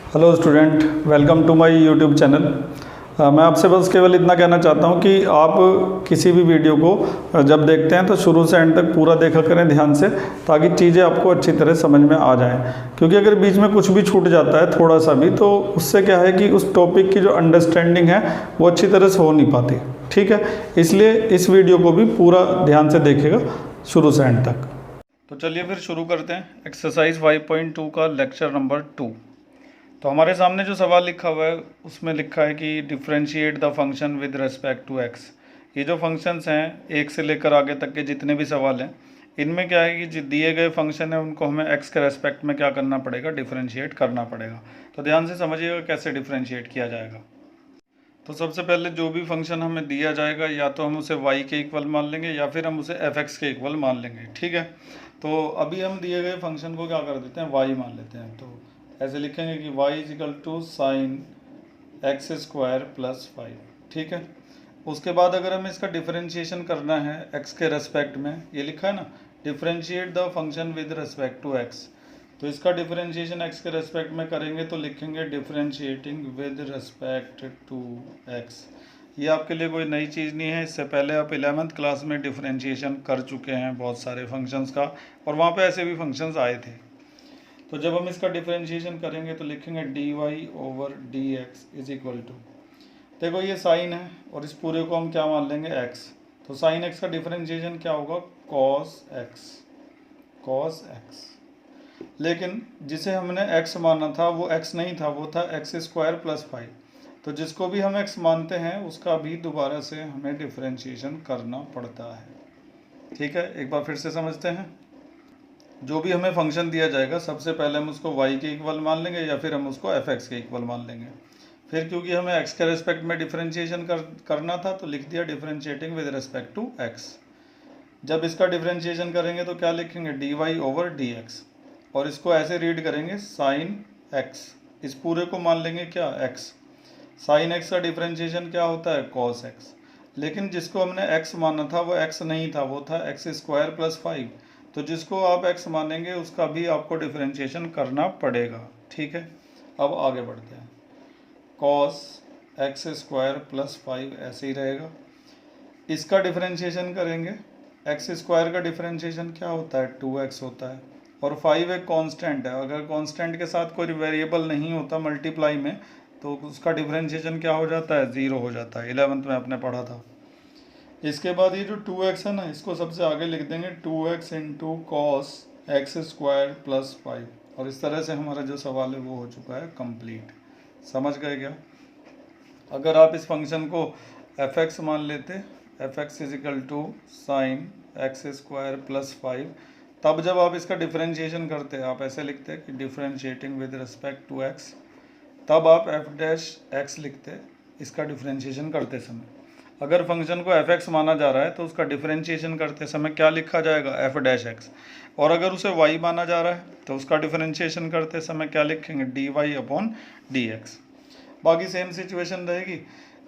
Hello student, welcome to my YouTube channel. मैं आपसे बस केवल इतना कहना चाहता हूं कि आप किसी भी वीडियो को जब देखते हैं तो शुरू से एंड तक पूरा देखा करें ध्यान से, ताकि चीज़ें आपको अच्छी तरह समझ में आ जाएं। क्योंकि अगर बीच में कुछ भी छूट जाता है थोड़ा सा भी, तो उससे क्या है कि उस टॉपिक की जो अंडरस्टैंडिंग है वो अच्छी तरह से हो नहीं पाती। ठीक है, इसलिए इस वीडियो को भी पूरा ध्यान से देखेगा शुरू से एंड तक। तो चलिए फिर शुरू करते हैं एक्सरसाइज 5.2 का लेक्चर नंबर 2। तो हमारे सामने जो सवाल लिखा हुआ है उसमें लिखा है कि differentiate the function with respect to x. ये जो फंक्शंस हैं एक से लेकर आगे तक के जितने भी सवाल हैं, इनमें क्या है कि जो दिए गए फंक्शन है उनको हमें एक्स के रेस्पेक्ट में क्या करना पड़ेगा, डिफ्रेंशिएट करना पड़ेगा। तो ध्यान से समझिएगा कैसे डिफ्रेंशिएट किया जाएगा। तो सबसे पहले जो भी फंक्शन हमें दिया जाएगा या तो हम उसे y के इक्वल मान लेंगे या फिर हम उसे fx के इक्वल मान लेंगे। ठीक है, तो अभी हम दिए गए फंक्शन को क्या कर देते हैं, y मान लेते हैं। तो ऐसे लिखेंगे कि y is equal to sine x square plus 5। ठीक है, उसके बाद अगर हमें इसका डिफरेंशिएशन करना है x के रेस्पेक्ट में, ये लिखा है ना, differentiate the function with respect to x। तो इसका डिफरेंशिएशन x के रेस्पेक्ट में करेंगे तो लिखेंगे differentiating with respect to x। ये आपके लिए कोई नई चीज़ नहीं है, इससे पहले आप 11th क्लास में डिफरेंशिएशन कर चुके हैं बहुत सारे फंक्शंस का, और वहाँ पे ऐसे भी फंक्शंस आए थे। तो जब हम इसका डिफरेंशिएशन करेंगे तो लिखेंगे d y over d x is equal to, देखो ये साइन है और इस पूरे को हम क्या मान लेंगे, x। तो साइन x का डिफरेंशिएशन क्या होगा, cos x, cos x। लेकिन जिसे हमने x माना था वो x नहीं था, वो था एक्स स्क्वायर प्लस 5। तो जिसको भी हम x मानते हैं उसका भी दोबारा से हमें डिफरेंशिएशन करना पड़ता है। ठीक है, एक बार फिर से समझते हैं। जो भी हमें फंक्शन दिया जाएगा सबसे पहले हम उसको y के इक्वल मान लेंगे या फिर हम उसको fx के इक्वल मान लेंगे। फिर क्योंकि हमें x के रेस्पेक्ट में डिफरेंशिएशन करना था तो लिख दिया differentiating with respect to x। जब इसका डिफरेंशिएशन करेंगे तो क्या लिखेंगे, d y over d x, और इसको ऐसे रीड करेंगे साइन x। इस पूरे को मान लेंगे क्या, x। साइन x का डिफरेंशिएशन क्या होता है, cos x। लेकिन जिसको हमने x माना था वो x नहीं था, वो था एक्स स्क्वायर प्लस 5। तो जिसको आप x मानेंगे उसका भी आपको डिफरेंशिएशन करना पड़ेगा। ठीक है, अब आगे बढ़ते हैं। cos एक्स स्क्वायर प्लस 5 ऐसे ही रहेगा। इसका डिफरेंशिएशन करेंगे, एक्स स्क्वायर का डिफरेंशिएशन क्या होता है, 2x होता है, और 5 एक कांस्टेंट है। अगर कांस्टेंट के साथ कोई वेरिएबल नहीं होता मल्टीप्लाई में तो उसका डिफरेंशिएशन क्या हो जाता है, 0 हो जाता है। 11th में आपने पढ़ा था। इसके बाद ये जो 2x है ना, इसको सबसे आगे लिख देंगे 2x into cos x square plus 5, और इस तरह से हमारा जो सवाल है वो हो चुका है कंप्लीट। समझ गए क्या? अगर आप इस फंक्शन को fx मान लेते, fx is equal to sine x square plus 5, तब जब आप इसका डिफरेंशिएशन करते आप ऐसे लिखते कि differentiating with respect to x, तब आप f डैश x लिखते इसका डिफरेंशिएशन करते समय। अगर फंक्शन को fx माना जा रहा है तो उसका डिफरेंशिएशन करते समय क्या लिखा जाएगा, f डैश x, और अगर उसे y माना जा रहा है तो उसका डिफरेंशिएशन करते समय क्या लिखेंगे, d y upon d x. बाकी सेम सिचुएशन रहेगी।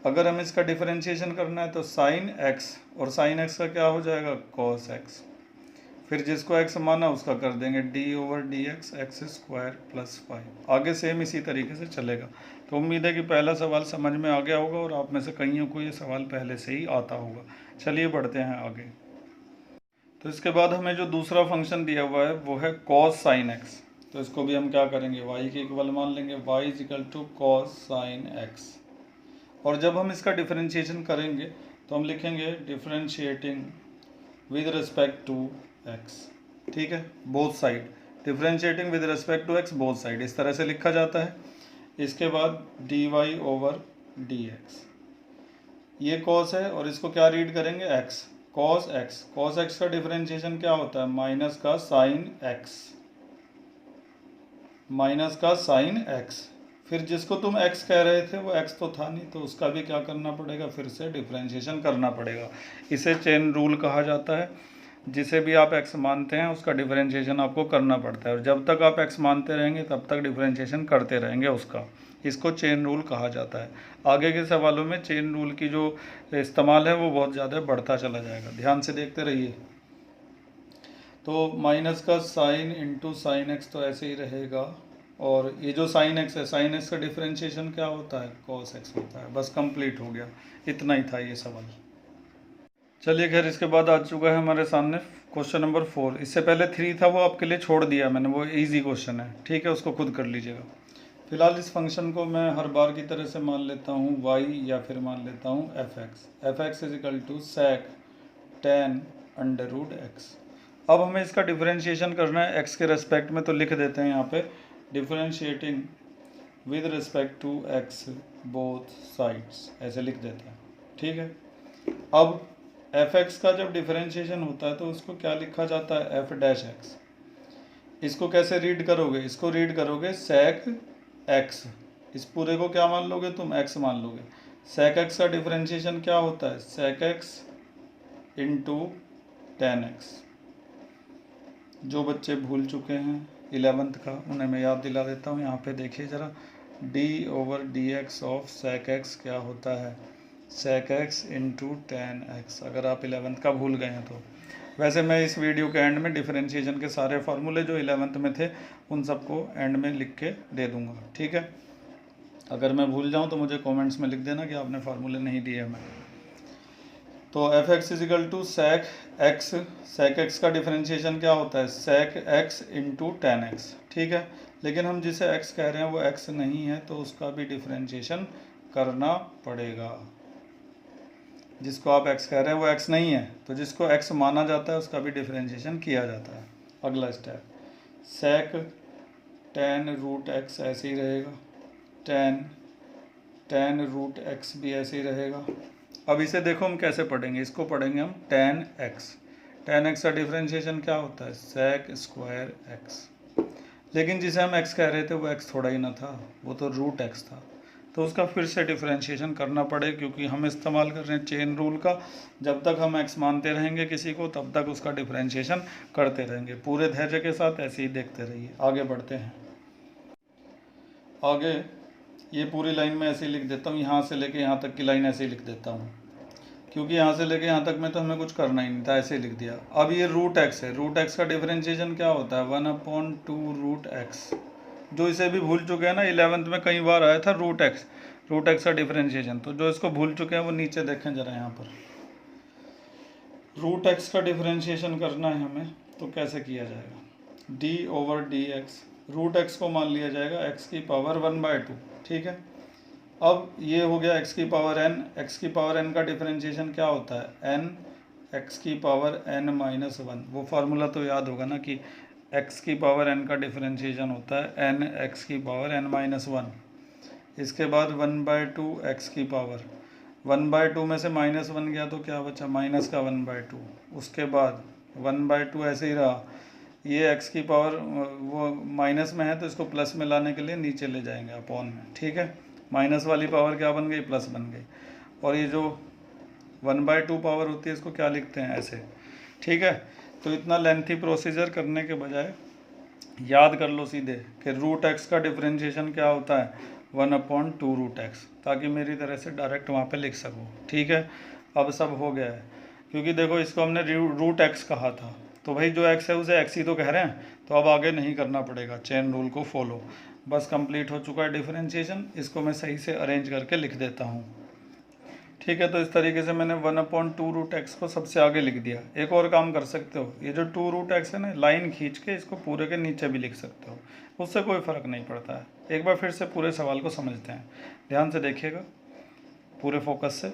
अगर हमें इसका डिफरेंशिएशन करना है तो साइन x, और साइन x का क्या हो जाएगा, cos x। फिर जिसको x माना उसका कर देंगे d over d x x square plus 5। आगे सेम इसी तरीके से चलेगा। तो उम्मीद है कि पहला सवाल समझ में आ गया होगा और आप में से कईयों को ये सवाल पहले से ही आता होगा। चलिए बढ़ते हैं आगे। तो इसके बाद हमें जो दूसरा फंक्शन दिया हुआ है वो है cos sin x। तो इसको भी हम क्या करेंगे, y के इक्वल मान लेंगे, y is equal to cos sin x। और जब हम इसका डिफरेंशिएशन करेंगे तो हम लिखेंगे differentiating with respect to x। ठीक है, both side, differentiating with respect to x both side, इस तरह से लिखा जाता है। इसके बाद d y over d x, ये cos है और इसको क्या रीड करेंगे, x, cos x। cos x का डिफरेंशिएशन क्या होता है, माइनस का साइन x, माइनस का साइन x। फिर जिसको तुम x कह रहे थे वो x तो था नहीं, तो उसका भी क्या करना पड़ेगा, फिर से डिफरेंशिएशन करना पड़ेगा। इसे चेन रूल कहा जाता है। जिसे भी आप x मानते हैं उसका डिफरेंशिएशन आपको करना पड़ता है, और जब तक आप x मानते रहेंगे तब तक डिफरेंशिएशन करते रहेंगे उसका। इसको चेन रूल कहा जाता है। आगे के सवालों में चेन रूल की जो इस्तेमाल है वो बहुत ज़्यादा बढ़ता चला जाएगा, ध्यान से देखते रहिए। तो माइनस का साइन इंटू साइन एक्स तो ऐसे ही रहेगा, और ये जो साइन एक्स है, साइन एक्स का डिफरेंशिएशन क्या होता है, कॉस एक्स होता है। बस कंप्लीट हो गया, इतना ही था ये सवाल। चलिए खैर, इसके बाद आ चुका है हमारे सामने क्वेश्चन नंबर 4। इससे पहले 3 था, वो आपके लिए छोड़ दिया मैंने, वो इजी क्वेश्चन है, ठीक है, उसको खुद कर लीजिएगा। फिलहाल इस फंक्शन को मैं हर बार की तरह से मान लेता हूँ y, या फिर मान लेता हूँ f x is equal to sec tan under root x. अब हमें इसका डिफरेंशिएशन करना है x के रेस्पेक्ट में, तो लिख देते हैं यहाँ पे differentiating with respect to x both sides, ऐसे लिख देते हैं, ठीक है। अब एफ एक्स का जब डिफरेंशिएशन होता है तो उसको क्या लिखा जाता है, एफ डैश एक्स। इसको कैसे रीड करोगे, इसको रीड करोगे सेक एक्स, इस पूरे को क्या मान लोगे तुम, एक्स मान लोगे। सेक एक्स का डिफरेंशिएशन क्या होता है, sec x into tan x. जो बच्चे भूल चुके हैं 11th का, उन्हें मैं याद दिला देता हूँ। यहाँ पे देखिए ज़रा, d over d x of sec x क्या होता है, sec x into tan x. अगर आप 11th का भूल गए हैं तो। वैसे मैं इस वीडियो के एंड में डिफरेंशिएशन के सारे फार्मूले जो 11th में थे उन सबको एंड में लिख के दे दूंगा, ठीक है। अगर मैं भूल जाऊं तो मुझे कमेंट्स में लिख देना कि आपने फार्मूले नहीं दिए हमें। तो f x is equal to sec x, sec x का डिफरेंशिएशन क्या होता है, sec x into tan x, ठीक है। लेकिन हम जिसे एक्स कह रहे हैं वो एक्स नहीं है, तो उसका भी डिफरेंशिएशन करना पड़ेगा। जिसको आप x कह रहे हैं वो x नहीं है, तो जिसको x माना जाता है उसका भी डिफरेंशिएशन किया जाता है। अगला स्टेप, सेक टेन रूट x ऐसे ही रहेगा, टेन रूट x भी ऐसे ही रहेगा। अब इसे देखो हम कैसे पढ़ेंगे, इसको पढ़ेंगे हम टेन एक्स का डिफरेंशिएशन क्या होता है, सेक स्क्वायर एक्स। लेकिन जिसे हम x कह रहे थे वो x थोड़ा ही ना था, वो तो रूट x था, तो उसका फिर से डिफरेंशिएशन करना पड़े, क्योंकि हम इस्तेमाल कर रहे हैं चेन रूल का। जब तक हम x मानते रहेंगे किसी को, तब तक उसका डिफरेंशिएशन करते रहेंगे। पूरे धैर्य के साथ ऐसे ही देखते रहिए। आगे बढ़ते हैं। आगे ये पूरी लाइन में ऐसे ही लिख देता हूँ, यहाँ से लेके यहाँ तक की लाइन ऐसे ही लिख देता हूँ, क्योंकि यहाँ से लेके यहाँ तक में तो हमें कुछ करना ही नहीं था, ऐसे ही लिख दिया। अब ये रूट एक्स है, रूट एक्स का डिफरेंशिएशन क्या होता है, 1/2 रूट एक्स। जो इसे भी भूल चुके हैं ना, 11th में कई बार आया था रूट एक्स का डिफरेंशिएशन, तो जो इसको भूल चुके हैं वो नीचे देखें जरा, यहाँ पर रूट एक्स का डिफरेंशिएशन करना है हमें, तो कैसे किया जाएगा, d over d x. Root x को मान लिया जाएगा एक्स की पावर 1/2, ठीक है। अब ये हो गया एक्स की पावर एन का डिफरेंशिएशन क्या होता है, एन एक्स की पावर एन माइनस 1। वो फार्मूला तो याद होगा ना कि एक्स की पावर एन का डिफरेंशिएशन होता है एन एक्स की पावर एन माइनस 1। इसके बाद 1/2 एक्स की पावर, 1/2 में से -1 गया तो क्या बचा, माइनस का 1/2। उसके बाद 1/2 ऐसे ही रहा। ये एक्स की पावर वो माइनस में है, तो इसको प्लस में लाने के लिए नीचे ले जाएंगे अपॉन में, ठीक है। माइनस वाली पावर क्या बन गई, प्लस बन गई। और ये जो 1/2 पावर होती है इसको क्या लिखते हैं, ऐसे, ठीक है। तो इतना लेंथी प्रोसीजर करने के बजाय याद कर लो सीधे कि रूट एक्स का डिफरेंशिएशन क्या होता है, 1/2 रूट एक्स, ताकि मेरी तरह से डायरेक्ट वहाँ पे लिख सकूँ, ठीक है। अब सब हो गया है, क्योंकि देखो इसको हमने रूट एक्स कहा था, तो भाई जो एक्स है उसे एक्स ही तो कह रहे हैं, तो अब आगे नहीं करना पड़ेगा, चेन रूल को फॉलो। बस कंप्लीट हो चुका है डिफरेंशिएशन। इसको मैं सही से अरेंज करके लिख देता हूँ, ठीक है। तो इस तरीके से मैंने 1/2 रूट एक्स को सबसे आगे लिख दिया। एक और काम कर सकते हो, ये जो 2 रूट एक्स है ना, लाइन खींच के इसको पूरे के नीचे भी लिख सकते हो, उससे कोई फ़र्क नहीं पड़ता है। एक बार फिर से पूरे सवाल को समझते हैं, ध्यान से देखिएगा पूरे फोकस से।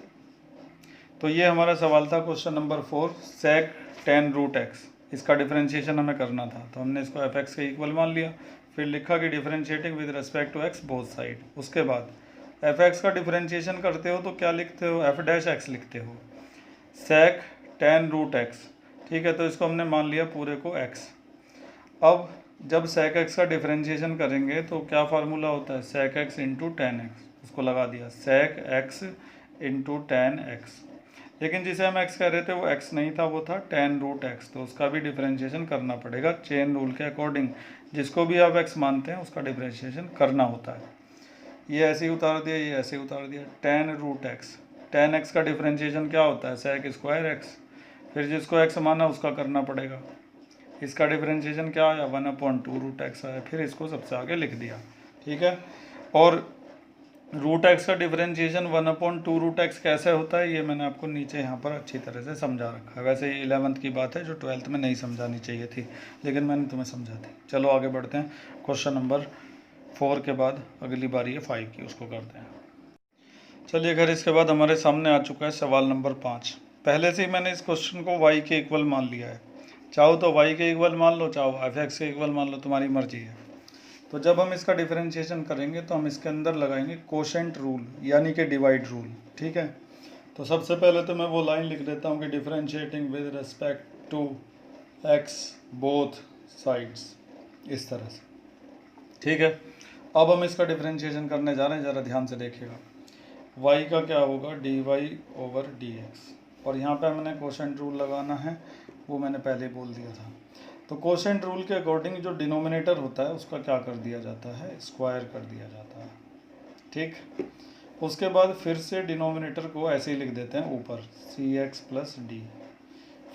तो ये हमारा सवाल था क्वेश्चन नंबर 4, सेक 10 रूट एक्स। इसका डिफरेंशिएशन हमें करना था, तो हमने इसको एफ एक्स के इक्वल मान लिया, फिर लिखा कि differentiating with respect to x both side. उसके बाद एफ एक्स का डिफरेंशिएशन करते हो तो क्या लिखते हो, एफ डैश एक्स लिखते हो, सेक 10 रूट एक्स, ठीक है। तो इसको हमने मान लिया पूरे को एक्स। अब जब सेक एक्स का डिफरेंशिएशन करेंगे तो क्या फार्मूला होता है, sec x into tan x, उसको लगा दिया, sec x into tan x. लेकिन जिसे हम x कह रहे थे वो x नहीं था, वो था 10 रूट एक्स, तो उसका भी डिफरेंशिएशन करना पड़ेगा चेन रूल के अकॉर्डिंग। जिसको भी आप x मानते हैं उसका डिफरेंशिएशन करना होता है। ये ऐसे ही उतार दिया, ये ऐसे ही उतार दिया, 10 रूट एक्स। 10x का डिफरेंशिएशन क्या होता है, सेक स्क्वायर एक्स। फिर जिसको x माना उसका करना पड़ेगा, इसका डिफरेंशिएशन क्या आया 1/2 √x आया, फिर इसको सबसे आगे लिख दिया, ठीक है। और √x का डिफरेंशिएशन 1/2 √x कैसे होता है ये मैंने आपको नीचे यहाँ पर अच्छी तरह से समझा रखा है। वैसे ये 11th की बात है जो 12th में नहीं समझानी चाहिए थी, लेकिन मैंने तुम्हें समझा दी। चलो आगे बढ़ते हैं, क्वेश्चन नंबर 4 के बाद अगली बारी है 5 की, उसको करते हैं। चलिए घर इसके बाद हमारे सामने आ चुका है सवाल नंबर 5। पहले से ही मैंने इस क्वेश्चन को y के इक्वल मान लिया है, चाहो तो y के इक्वल मान लो, चाहो f(x) के इक्वल मान लो, तुम्हारी मर्जी है। तो जब हम इसका डिफरेंशिएशन करेंगे तो हम इसके अंदर लगाएंगे कोशेंट रूल, यानी कि डिवाइड रूल, ठीक है। तो सबसे पहले तो मैं वो लाइन लिख देता हूँ कि differentiating with respect to x both sides, इस तरह से, ठीक है। अब हम इसका डिफरेंशिएशन करने जा रहे हैं, ज़रा ध्यान से देखिएगा। y का क्या होगा dy/dx, और यहाँ पे मैंने कोशेंट रूल लगाना है, वो मैंने पहले बोल दिया था। तो कोशेंट रूल के अकॉर्डिंग जो डिनोमिनेटर होता है उसका क्या कर दिया जाता है, स्क्वायर कर दिया जाता है, ठीक। उसके बाद फिर से डिनोमिनेटर को ऐसे ही लिख देते हैं ऊपर cx + d,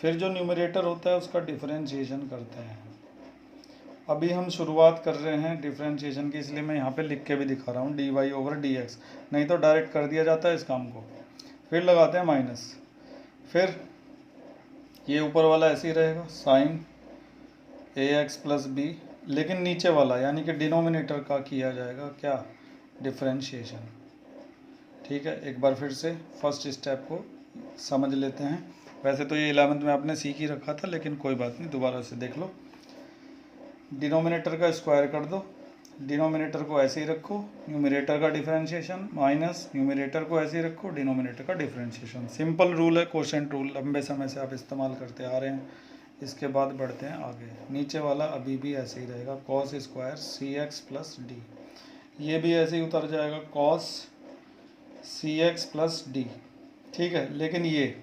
फिर जो न्यूमरेटर होता है उसका डिफरेंशिएशन करते हैं। अभी हम शुरुआत कर रहे हैं डिफरेंशिएशन की, इसलिए मैं यहाँ पे लिख के भी दिखा रहा हूँ dy/dx, नहीं तो डायरेक्ट कर दिया जाता है इस काम को। फिर लगाते हैं माइनस, फिर ये ऊपर वाला ऐसे ही रहेगा sin ax + b, लेकिन नीचे वाला यानी कि डिनोमिनेटर का किया जाएगा क्या, डिफरेंशिएशन, ठीक है। एक बार फिर से फर्स्ट स्टेप को समझ लेते हैं। वैसे तो ये 11th में आपने सीख ही रखा था, लेकिन कोई बात नहीं, दोबारा से देख लो। डिनोमिनेटर का स्क्वायर कर दो, डिनोमिनेटर को ऐसे ही रखो, न्यूमरेटर का डिफरेंशिएशन माइनस न्यूमरेटर को ऐसे ही रखो, डिनोमिनेटर का डिफरेंशिएशन। सिंपल रूल है, कोशेंट रूल, लंबे समय से आप इस्तेमाल करते आ रहे हैं। इसके बाद बढ़ते हैं आगे, नीचे वाला अभी भी ऐसे ही रहेगा cos स्क्वायर cx + d, ये भी ऐसे ही उतर जाएगा cos cx + d, ठीक है। लेकिन ये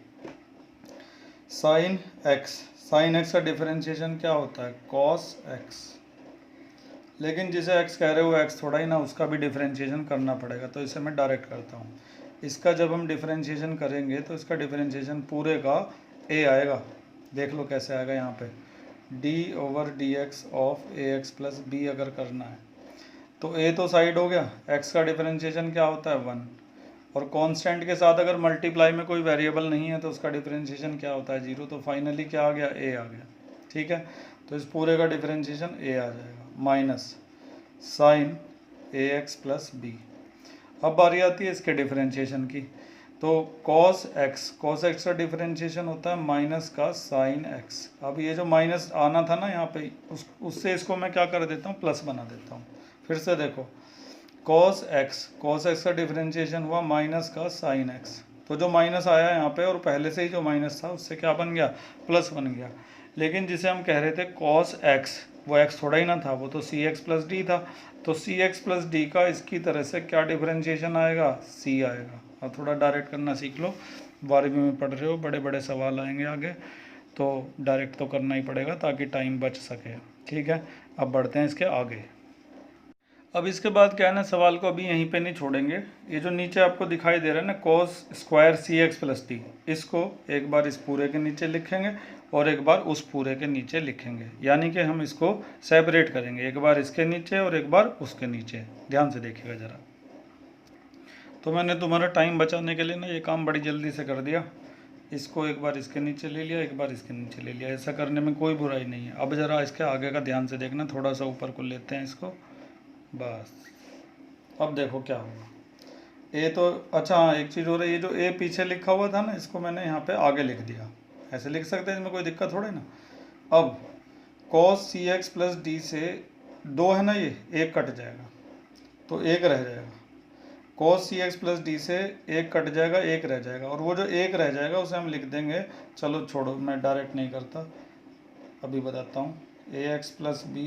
sin x का डिफरेंशिएशन क्या होता है cos x, लेकिन जिसे x कह रहे हो x थोड़ा ही ना, उसका भी डिफरेंशिएशन करना पड़ेगा। तो इसे मैं डायरेक्ट करता हूँ। इसका जब हम डिफरेंशिएशन करेंगे तो इसका डिफरेंशिएशन पूरे का a आएगा, देख लो कैसे आएगा यहाँ पे d/dx ऑफ ax + b अगर करना है तो a तो साइड हो गया, x का डिफरेंशिएशन क्या होता है 1, और कांस्टेंट के साथ अगर मल्टीप्लाई में कोई वेरिएबल नहीं है तो उसका डिफरेंशिएशन क्या होता है 0, तो फाइनली क्या आ गया a आ गया, ठीक है। तो इस पूरे का डिफरेंशिएशन a आ जाएगा माइनस sin ax + b। अब बारी आती है इसके डिफरेंशिएशन की, तो cos x का डिफरेंशिएशन होता है माइनस का sin x। अब ये जो माइनस आना था ना यहाँ पे, उससे इसको मैं क्या कर देता हूँ, प्लस बना देता हूँ। फिर से देखो cos x का डिफरेंशिएशन हुआ माइनस का sin x, तो जो माइनस आया यहाँ पे और पहले से ही जो माइनस था उससे क्या बन गया, प्लस बन गया। लेकिन जिसे हम कह रहे थे cos x, वो x थोड़ा ही ना था, वो तो cx + d था। तो cx + d का इसकी तरह से क्या डिफरेंशिएशन आएगा, c आएगा। अब थोड़ा डायरेक्ट करना सीख लो, 12वीं में पढ़ रहे हो, बड़े बड़े सवाल आएंगे आगे, तो डायरेक्ट तो करना ही पड़ेगा ताकि टाइम बच सके, ठीक है। अब बढ़ते हैं इसके आगे। अब इसके बाद क्या है ना, सवाल को अभी यहीं पे नहीं छोड़ेंगे। ये जो नीचे आपको दिखाई दे रहा है ना cos स्क्वायर cx + d, इसको एक बार इस पूरे के नीचे लिखेंगे और एक बार उस पूरे के नीचे लिखेंगे, यानी कि हम इसको सेपरेट करेंगे, एक बार इसके नीचे और एक बार उसके नीचे। ध्यान से देखिएगा ज़रा। तो मैंने तुम्हारा टाइम बचाने के लिए ना ये काम बड़ी जल्दी से कर दिया, इसको एक बार इसके नीचे ले लिया, एक बार इसके नीचे ले लिया। ऐसा करने में कोई बुराई नहीं है। अब ज़रा इसके आगे का ध्यान से देखना, थोड़ा सा ऊपर को लेते हैं इसको, बस। अब देखो क्या होगा, ए तो अच्छा हाँ, एक चीज़ हो रही है, जो ए पीछे लिखा हुआ था ना, इसको मैंने यहाँ पे आगे लिख दिया। ऐसे लिख सकते हैं, इसमें कोई दिक्कत थोड़ी ना। अब cos cx + d से 2 है ना, ये एक कट जाएगा तो एक रह जाएगा। cos cx + d से एक कट जाएगा, एक रह जाएगा, और वो जो एक रह जाएगा उसे हम लिख देंगे, चलो छोड़ो, मैं डायरेक्ट नहीं करता, अभी बताता हूँ। ax + b,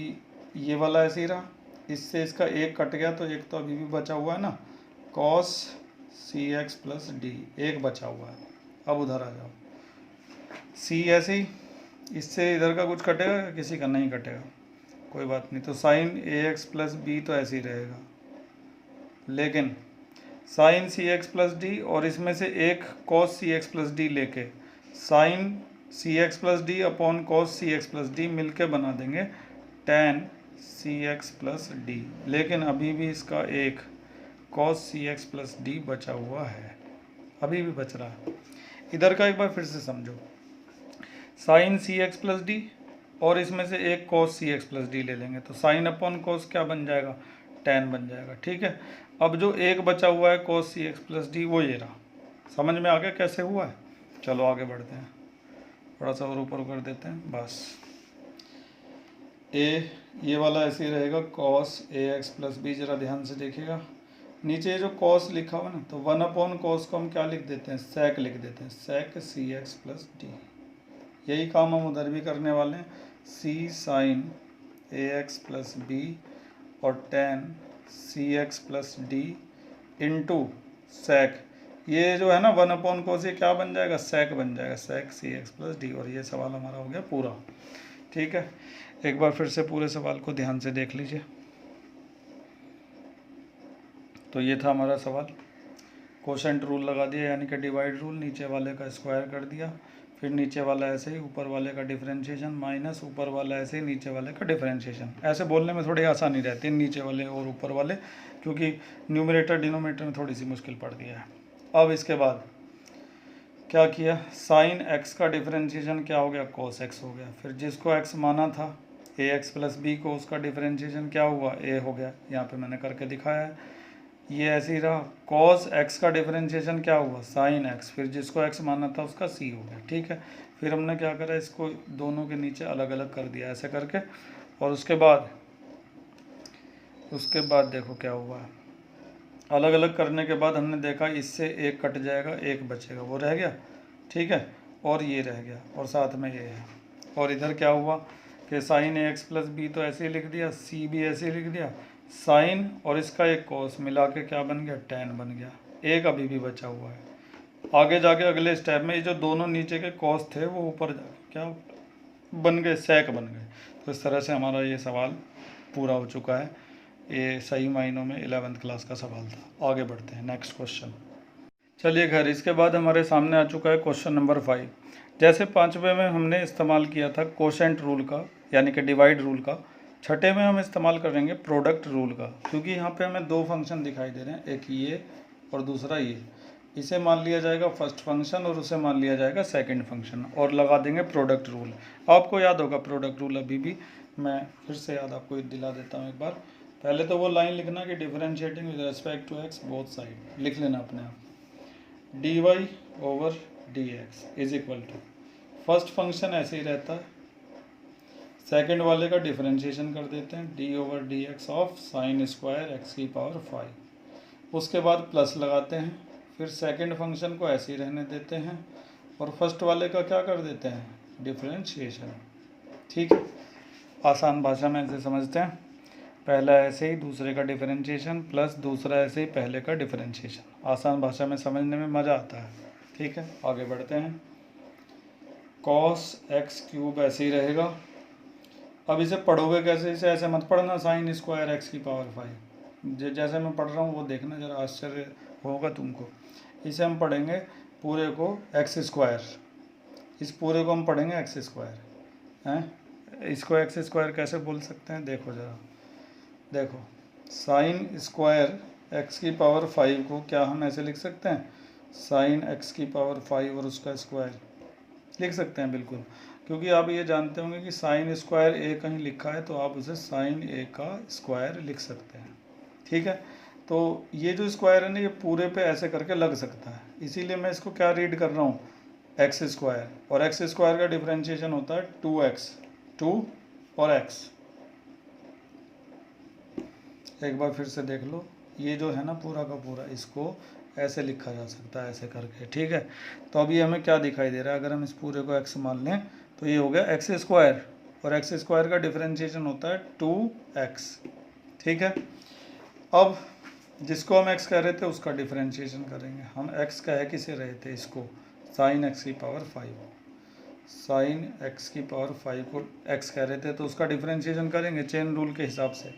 ये वाला ऐसे ही रहा, इससे इसका एक कट गया तो एक तो अभी भी बचा हुआ है ना, cos cx + d, एक बचा हुआ है। अब उधर आ जाओ, c ऐसे ही, इससे इधर का कुछ कटेगा, किसी का नहीं कटेगा, कोई बात नहीं। तो sin ax + b तो ऐसे ही रहेगा, लेकिन sin cx + d और इसमें से एक cos cx + d लेके sin C X plus D upon cos C X plus D मिल के बना देंगे tan C X plus D, लेकिन अभी भी इसका एक cos C X plus D बचा हुआ है, अभी भी बच रहा है। इधर का एक बार फिर से समझो, साइन सी एक्स प्लस डी और इसमें से एक cos C X plus D ले लेंगे तो साइन अपॉन कॉस क्या बन जाएगा, tan बन जाएगा। ठीक है, अब जो एक बचा हुआ है cos C X plus D वो ये रहा। समझ में आ गया कैसे हुआ है? चलो आगे बढ़ते हैं, थोड़ा सा और ऊपर कर देते हैं बस। ये वाला ऐसे ही रहेगा cos A X plus B, जरा ध्यान से देखिएगा। नीचे जो कॉस लिखा हुआ ना, तो 1 कॉस को हम क्या लिख देते हैं, सेक लिख देते हैं, sec C X plus D. यही काम हम उधर भी करने वाले हैं, C sine A X plus B और tan C X plus D into sec, ये जो है ना 1 कॉस, ये क्या बन जाएगा, सेक बन जाएगा, सेक सी एक्स प्लस डी। और ये सवाल हमारा हो गया पूरा। ठीक है, एक बार फिर से पूरे सवाल को ध्यान से देख लीजिए। तो ये था हमारा सवाल, कोशेंट रूल लगा दिया यानी कि डिवाइड रूल, नीचे वाले का स्क्वायर कर दिया, फिर नीचे वाला ऐसे ही ऊपर वाले का डिफरेंशिएशन माइनस ऊपर वाला ऐसे ही नीचे वाले का डिफरेंशिएशन। ऐसे बोलने में थोड़ी आसानी रहती है, नीचे वाले और ऊपर वाले, क्योंकि न्यूमरेटर डिनोमिनेटर में थोड़ी सी मुश्किल पड़ती है। अब इसके बाद क्या किया, साइन एक्स का डिफरेंशिएशन क्या हो गया, कॉस एक्स हो गया। फिर जिसको एक्स माना था ए एक्स प्लस बी को, उसका डिफरेंशिएशन क्या हुआ, ए हो गया, यहाँ पे मैंने करके दिखाया है। ये ऐसे ही रहा, कॉस एक्स का डिफरेंशिएशन क्या हुआ, साइन एक्स, फिर जिसको एक्स माना था उसका सी हो गया। ठीक है, फिर हमने क्या करा, इसको दोनों के नीचे अलग अलग कर दिया ऐसे करके, और उसके बाद देखो क्या हुआ है, अलग अलग करने के बाद हमने देखा इससे एक कट जाएगा, एक बचेगा, वो रह गया। ठीक है, और ये रह गया, और साथ में ये है। और इधर क्या हुआ कि sign A X plus B तो ऐसे ही लिख दिया, सी भी ऐसे ही लिख दिया, साइन और इसका एक कॉस मिला के क्या बन गया, tan बन गया। एक अभी भी बचा हुआ है, आगे जाके अगले स्टेप में ये जो दोनों नीचे के कॉस थे वो ऊपर जाके क्या बन गए, सेक बन गए। तो इस तरह से हमारा ये सवाल पूरा हो चुका है। ये सही मायनों में 11th क्लास का सवाल था। आगे बढ़ते हैं, नेक्स्ट क्वेश्चन। चलिए खैर, इसके बाद हमारे सामने आ चुका है क्वेश्चन नंबर 5। जैसे 5वें में हमने इस्तेमाल किया था कोशेंट रूल का यानी कि डिवाइड रूल का, छठे में हम इस्तेमाल करेंगे प्रोडक्ट रूल का, क्योंकि यहाँ पे हमें दो फंक्शन दिखाई दे रहे हैं, एक ये और दूसरा ये। इसे मान लिया जाएगा फर्स्ट फंक्शन और उसे मान लिया जाएगा सेकंड फंक्शन, और लगा देंगे प्रोडक्ट रूल। आपको याद होगा प्रोडक्ट रूल, अभी भी मैं फिर से याद आपको दिला देता हूँ एक बार। पहले तो वो लाइन लिखना कि differentiating with respect to x both side, लिख लेना अपने आप, d y over d x is equal to, first function ऐसे ही रहता है, सेकंड वाले का डिफरेंशिएशन कर देते हैं, D over d x of sine square x की पावर 5, उसके बाद प्लस लगाते हैं, फिर सेकंड फंक्शन को ऐसे ही रहने देते हैं और फर्स्ट वाले का क्या कर देते हैं, डिफरेंशिएशन। ठीक है, आसान भाषा में ऐसे समझते हैं, पहला ऐसे ही दूसरे का डिफरेंशिएशन प्लस दूसरा ऐसे ही पहले का डिफरेंशिएशन। आसान भाषा में समझने में मज़ा आता है। ठीक है, आगे बढ़ते हैं। कॉस एक्स क्यूब ऐसे ही रहेगा। अब इसे पढ़ोगे कैसे, इसे ऐसे मत पढ़ना साइन स्क्वायर एक्स की पावर 5, जैसे मैं पढ़ रहा हूँ वो देखना, जरा आश्चर्य होगा तुमको। इसे हम पढ़ेंगे पूरे को एक्स स्क्वायर, इस पूरे को हम पढ़ेंगे एक्स स्क्वायर हैं। इसको एक्स स्क्वायर कैसे बोल सकते हैं, देखो जरा, देखो साइन स्क्वायर एक्स की पावर 5 को क्या हम ऐसे लिख सकते हैं, साइन एक्स की पावर 5 और उसका स्क्वायर लिख सकते हैं, बिल्कुल, क्योंकि आप ये जानते होंगे कि साइन स्क्वायर ए कहीं लिखा है तो आप उसे साइन ए का स्क्वायर लिख सकते हैं। ठीक है, तो ये जो स्क्वायर है ना, ये पूरे पे ऐसे करके लग सकता है, इसीलिए मैं इसको क्या रीड कर रहा हूँ, एक्स स्क्वायर, और एक्स स्क्वायर का डिफरेंशिएशन होता है 2x, 2 और x। एक बार फिर से देख लो, ये जो है ना पूरा का पूरा, इसको ऐसे लिखा जा सकता है ऐसे करके। ठीक है, तो अभी हमें क्या दिखाई दे रहा है, अगर हम इस पूरे को x मान लें तो ये हो गया एक्स स्क्वायर, और एक्स स्क्वायर का डिफरेंशिएशन होता है 2x। ठीक है, अब जिसको हम x कह रहे थे उसका डिफरेंशिएशन करेंगे। हम x कह किसे रहे थे, इसको साइन एक्स की पावर 5, साइन एक्स की पावर 5 को x कह रहे थे, तो उसका डिफरेंशिएशन करेंगे चेन रूल के हिसाब से।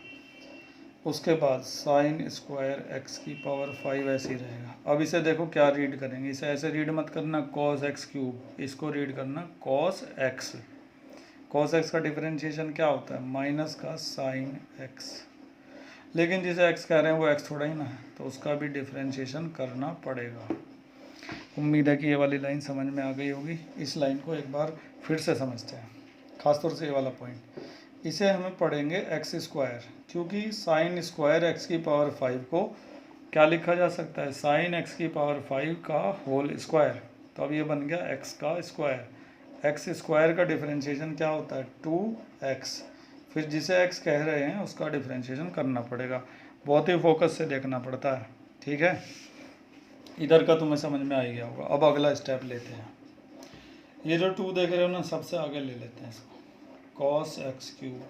उसके बाद साइन स्क्वायर एक्स की पावर 5 ऐसे ही रहेगा। अब इसे देखो क्या रीड करेंगे, इसे ऐसे रीड मत करना कॉस एक्स क्यूब, इसको रीड करना कॉस एक्स। कॉस एक्स का डिफरेंशिएशन क्या होता है, माइनस का साइन एक्स। लेकिन जिसे एक्स कह रहे हैं वो एक्स थोड़ा ही ना है, तो उसका भी डिफरेंशिएशन करना पड़ेगा। उम्मीद है कि ये वाली लाइन समझ में आ गई होगी। इस लाइन को एक बार फिर से समझते हैं, खासतौर से ये वाला पॉइंट। इसे हमें पढ़ेंगे एक्स स्क्वायर, क्योंकि साइन स्क्वायर एक्स की पावर 5 को क्या लिखा जा सकता है, साइन एक्स की पावर 5 का होल स्क्वायर। तो अब ये बन गया एक्स का स्क्वायर। एक्स स्क्वायर का डिफरेंशिएशन क्या होता है, 2x। फिर जिसे x कह रहे हैं उसका डिफरेंशिएशन करना पड़ेगा। बहुत ही फोकस से देखना पड़ता है, ठीक है। इधर का तुम्हें समझ में आ ही गया होगा। अब अगला स्टेप लेते हैं। ये जो 2 देख रहे हो ना, सबसे आगे ले लेते हैं इसको, cos x cube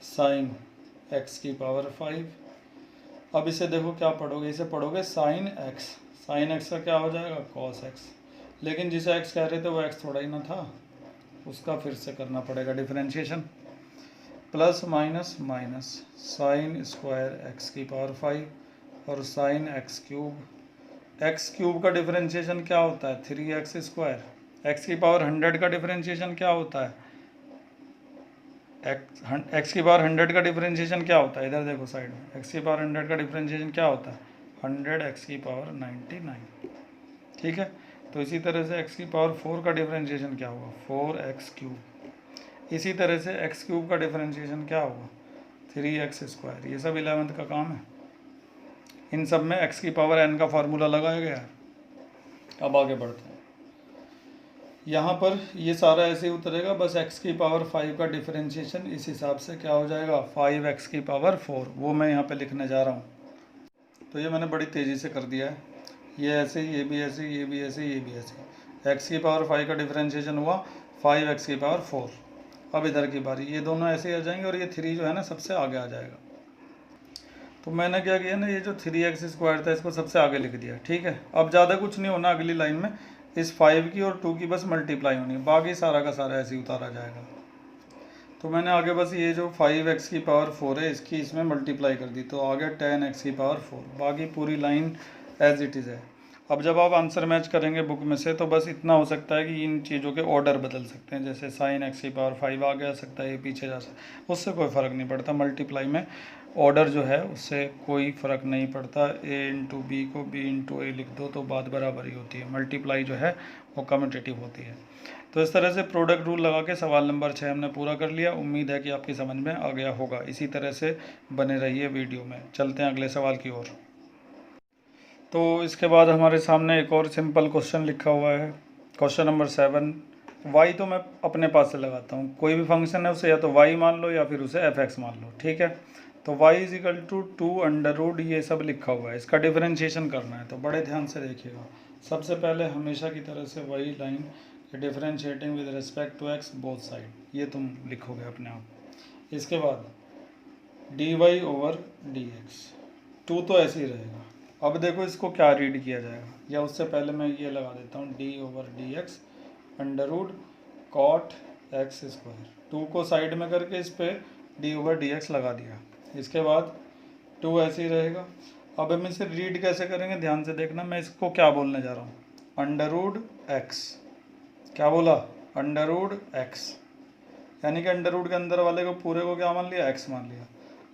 sine x की पावर 5। अब इसे देखो क्या पढ़ोगे, इसे पढ़ोगे साइन एक्स। साइन एक्स का क्या हो जाएगा, कॉस एक्स। लेकिन जिसे एक्स कह रहे थे वो एक्स थोड़ा ही ना था, उसका फिर से करना पड़ेगा differentiation. Plus minus minus sine square x की पावर 5 और sine x cube. X cube का डिफरेंशिएशन क्या होता है, 3x स्क्वायर। एक्स की पावर 100 का डिफरेंशिएशन क्या होता है, एक्स की पावर 100 का डिफरेंशिएशन क्या होता है, इधर देखो साइड में, एक्स की पावर 100 का डिफरेंशिएशन क्या होता है, 100 एक्स की पावर 99, ठीक है। तो इसी तरह से एक्स की पावर 4 का डिफरेंशिएशन क्या होगा, 4x क्यूब। इसी तरह से एक्स क्यूब का डिफरेंशिएशन क्या होगा, 3x स्क्वायर। ये सब 11th का काम है। इन सब में x की पावर n का फार्मूला लगाया गया है। अब आगे बढ़ते हैं। यहाँ पर ये सारा ऐसे ही उतरेगा, बस x की पावर 5 का डिफरेंशिएशन इस हिसाब से क्या हो जाएगा, 5x की पावर 4। वो मैं यहाँ पे लिखने जा रहा हूँ। तो ये मैंने बड़ी तेज़ी से कर दिया है। ये ऐसे ही, ये भी ऐसे ही, ये भी ऐसे ही, ये भी ऐसे ही। x की पावर 5 का डिफरेंशिएशन हुआ 5x की पावर 4। अब इधर की बारी, ये दोनों ऐसे ही आ जाएंगे और ये 3 जो है ना सबसे आगे आ जाएगा। तो मैंने क्या किया ना, ये जो 3x स्क्वायर था इसको सबसे आगे लिख दिया, ठीक है। अब ज़्यादा कुछ नहीं होना, अगली लाइन में इस 5 की और 2 की बस मल्टीप्लाई होनी है, बाकी सारा का सारा ऐसे ही उतारा जाएगा। तो मैंने आगे बस ये जो 5x की पावर 4 है इसकी इसमें मल्टीप्लाई कर दी, तो आगे 10x की पावर 4। बाकी पूरी लाइन एज इट इज़ है। अब जब आप आंसर मैच करेंगे बुक में से, तो बस इतना हो सकता है कि इन चीज़ों के ऑर्डर बदल सकते हैं। जैसे साइन एक्स की पावर 5 आगे आ सकता है, ये पीछे जा सकता है, उससे कोई फ़र्क नहीं पड़ता। मल्टीप्लाई में ऑर्डर जो है उससे कोई फ़र्क नहीं पड़ता। a इंटू बी को b इंटू ए लिख दो तो बात बराबर ही होती है। मल्टीप्लाई जो है वो कम्यूटेटिव होती है। तो इस तरह से प्रोडक्ट रूल लगा के सवाल नंबर 6 हमने पूरा कर लिया। उम्मीद है कि आपकी समझ में आ गया होगा। इसी तरह से बने रहिए वीडियो में। चलते हैं अगले सवाल की ओर। तो इसके बाद हमारे सामने एक और सिंपल क्वेश्चन लिखा हुआ है, क्वेश्चन नंबर 7। y तो मैं अपने पास से लगाता हूँ, कोई भी फंक्शन है उसे या तो y मान लो या फिर उसे fx मान लो, ठीक है। तो y इज इक्वल टू 2√, ये सब लिखा हुआ है, इसका डिफरेंशिएशन करना है। तो बड़े ध्यान से देखिएगा। सबसे पहले हमेशा की तरह से वही line, differentiating with respect to x both side, ये तुम लिखोगे अपने आप। इसके बाद dy/dx, 2 तो ऐसे ही रहेगा। अब देखो इसको क्या रीड किया जाएगा, या उससे पहले मैं ये लगा देता हूँ d/dx under root cot x square. 2 को साइड में करके इस पर d/dx लगा दिया। इसके बाद 2 ऐसे ही रहेगा। अब हम इसे रीड कैसे करेंगे, ध्यान से देखना। मैं इसको क्या बोलने जा रहा हूँ, अंडररूट एक्स। क्या बोला, अंडररूट एक्स, यानी कि अंडररूट के अंदर वाले को पूरे को क्या मान लिया, एक्स मान लिया।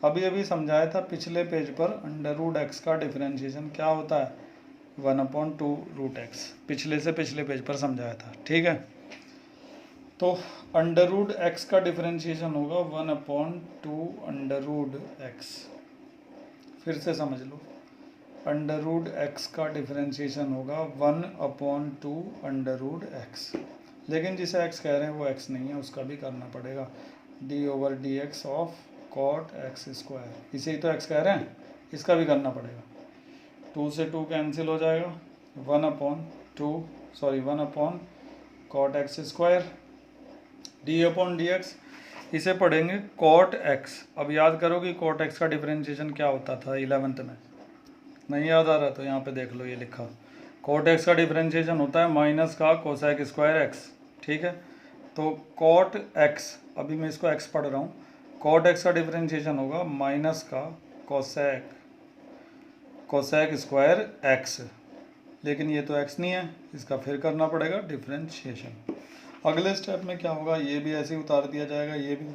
अभी अभी समझाया था पिछले पेज पर, अंडररूट एक्स का डिफरेंशिएशन क्या होता है, 1/2√x। पिछले से पिछले पेज पर समझाया था, ठीक है। तो अंडररूट एक्स का डिफरेंशिएशन होगा 1/2√x। फिर से समझ लो, अंडररूट एक्स का डिफरेंशिएशन होगा 1/2√x। लेकिन जिसे x कह रहे हैं वो x नहीं है, उसका भी करना पड़ेगा, d/dx of cot x square. इसे ही तो x कह रहे हैं, इसका भी करना पड़ेगा। 2 से 2 कैंसिल हो जाएगा, 1/2 कॉट एक्स स्क्वायर। d/dx इसे पढ़ेंगे कॉट एक्स। अब याद करो कि कॉट एक्स का डिफरेंशिएशन क्या होता था 11th में, नहीं याद आ रहा तो यहाँ पे देख लो, ये लिखा, कॉट एक्स का डिफरेंशिएशन होता है माइनस का कोसेक स्क्वायर एक्स, ठीक है। तो कॉट एक्स, अभी मैं इसको एक्स पढ़ रहा हूँ, कॉट एक्स का डिफरेंशिएशन होगा माइनस का कोसेक स्क्वायर एक्स, लेकिन ये तो एक्स नहीं है, इसका फिर करना पड़ेगा डिफरेंशिएशन। अगले स्टेप में क्या होगा, ये भी ऐसे ही उतार दिया जाएगा, ये भी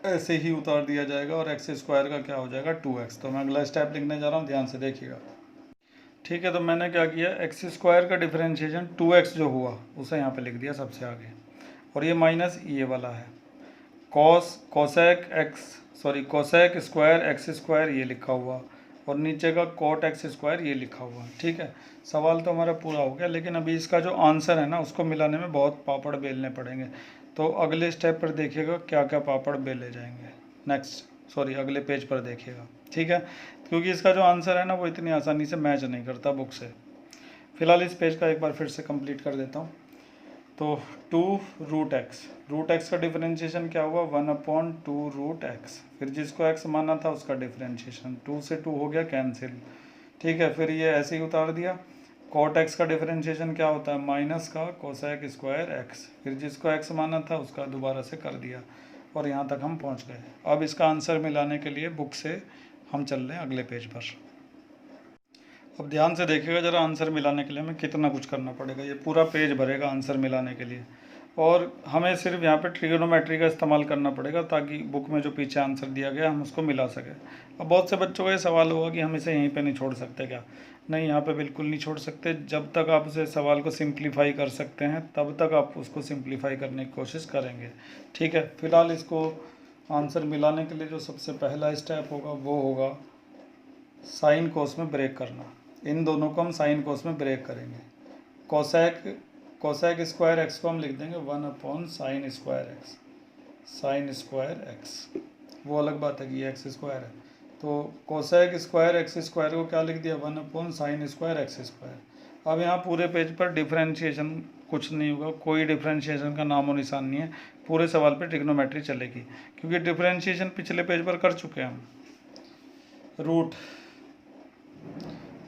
ऐसे ही उतार दिया जाएगा, और एक्स स्क्वायर का क्या हो जाएगा 2x। तो मैं अगला स्टेप लिखने जा रहा हूँ, ध्यान से देखिएगा। ठीक है, तो मैंने क्या किया, एक्स स्क्वायर का डिफरेंशिएशन 2x जो हुआ उसे यहाँ पे लिख दिया सबसे आगे, और ये माइनस ये वाला है कोसेक स्क्वायर एक्स स्क्वायर ये लिखा हुआ, और नीचे का कोट एक्स स्क्वायर ये लिखा हुआ। ठीक है, सवाल तो हमारा पूरा हो गया, लेकिन अभी इसका जो आंसर है ना उसको मिलाने में बहुत पापड़ बेलने पड़ेंगे। तो अगले स्टेप पर देखिएगा क्या क्या पापड़ बेले जाएंगे, अगले पेज पर देखिएगा। ठीक है, क्योंकि इसका जो आंसर है ना वो इतनी आसानी से मैच नहीं करता बुक से। फिलहाल इस पेज का एक बार फिर से कंप्लीट कर देता हूँ। तो 2√x का डिफरेंशिएशन क्या हुआ, 1/2√x। फिर जिसको x माना था उसका डिफरेंशिएशन 2 से 2 हो गया कैंसिल। ठीक है, फिर ये ऐसे ही उतार दिया। कोट x का डिफरेंशिएशन क्या होता है, माइनस का कोसेक स्क्वायर x। फिर जिसको x माना था उसका दोबारा से कर दिया, और यहाँ तक हम पहुँच गए। अब इसका आंसर मिलाने के लिए बुक से हम चल रहे हैं अगले पेज पर। अब ध्यान से देखिएगा जरा, आंसर मिलाने के लिए हमें कितना कुछ करना पड़ेगा। ये पूरा पेज भरेगा आंसर मिलाने के लिए, और हमें सिर्फ यहाँ पे ट्रिग्नोमेट्री का इस्तेमाल करना पड़ेगा ताकि बुक में जो पीछे आंसर दिया गया हम उसको मिला सकें। अब बहुत से बच्चों का ये सवाल होगा कि हम इसे यहीं पे नहीं छोड़ सकते क्या? नहीं, यहाँ पे बिल्कुल नहीं छोड़ सकते। जब तक आप उसे सवाल को सिंप्लीफाई कर सकते हैं तब तक आप उसको सिंप्लीफाई करने की कोशिश करेंगे। ठीक है, फिलहाल इसको आंसर मिलाने के लिए जो सबसे पहला स्टेप होगा वो होगा साइन कोस में ब्रेक करना। इन दोनों को हम साइन कोस में ब्रेक करेंगे। कोसेक स्क्वायर एक्स को हम लिख देंगे 1/sin square x, sine square x. वो अलग बात है कि ये एक्स स्क्वायर है, तो कोसेक स्क्वायर एक्स स्क्वायर को क्या लिख दिया, 1/sin स्क्वायर एक्स स्क्वायर। अब यहाँ पूरे पेज पर डिफरेंशिएशन कुछ नहीं होगा, कोई डिफरेंशिएशन का नामो निशान नहीं है। पूरे सवाल पे ट्रिग्नोमेट्री चलेगी, क्योंकि डिफरेंशिएशन पिछले पेज पर कर चुके हैं हम। रूट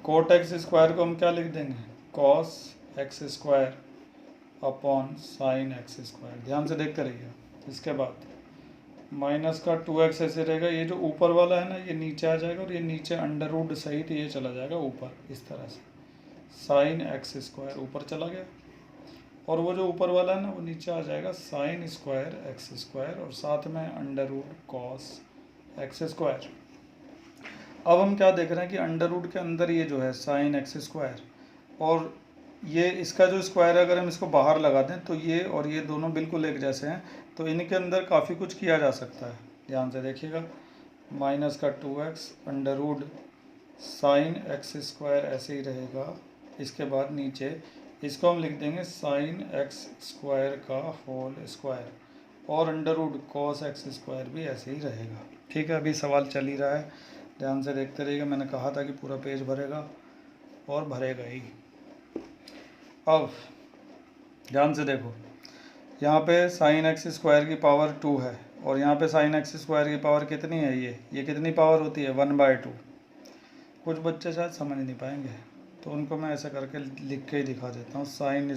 कोट एक्स स्क्वायर को हम क्या लिख देंगे, cos x square upon sine x square. ध्यान से देखते रहिए। इसके बाद माइनस का 2x ऐसे रहेगा, ये जो ऊपर वाला है ना ये नीचे आ जाएगा, और ये नीचे अंडर रूट सहित ये चला जाएगा ऊपर, इस तरह से साइन एक्स स्क्वायर ऊपर चला गया, और वो जो ऊपर वाला है ना वो नीचे आ जाएगा साइन स्क्वायर एक्स स्क्वायर, और साथ में under root cos x square. अब हम क्या देख रहे हैं कि अंडर रूट के अंदर ये जो है साइन एक्स स्क्वायर, और ये इसका जो स्क्वायर है अगर हम इसको बाहर लगा दें तो ये और ये दोनों बिल्कुल एक जैसे हैं, तो इनके अंदर काफ़ी कुछ किया जा सकता है। ध्यान से देखिएगा, माइनस का 2x under root sine x square ऐसे ही रहेगा। इसके बाद नीचे इसको हम लिख देंगे साइन एक्स स्क्वायर का होल स्क्वायर, और under root cos x square भी ऐसे ही रहेगा। ठीक है, अभी सवाल चल ही रहा है, ध्यान से देखते रहिएगा। मैंने कहा था कि पूरा पेज भरेगा, और भरेगा ही। अब ध्यान से देखो, यहाँ पे साइन एक्स स्क्वायर की पावर 2 है, और यहाँ पे साइन एक्स स्क्वायर की पावर कितनी है, ये कितनी पावर होती है, 1/2। कुछ बच्चे शायद समझ नहीं पाएंगे, तो उनको मैं ऐसा करके लिख के ही दिखा देता हूँ। साइन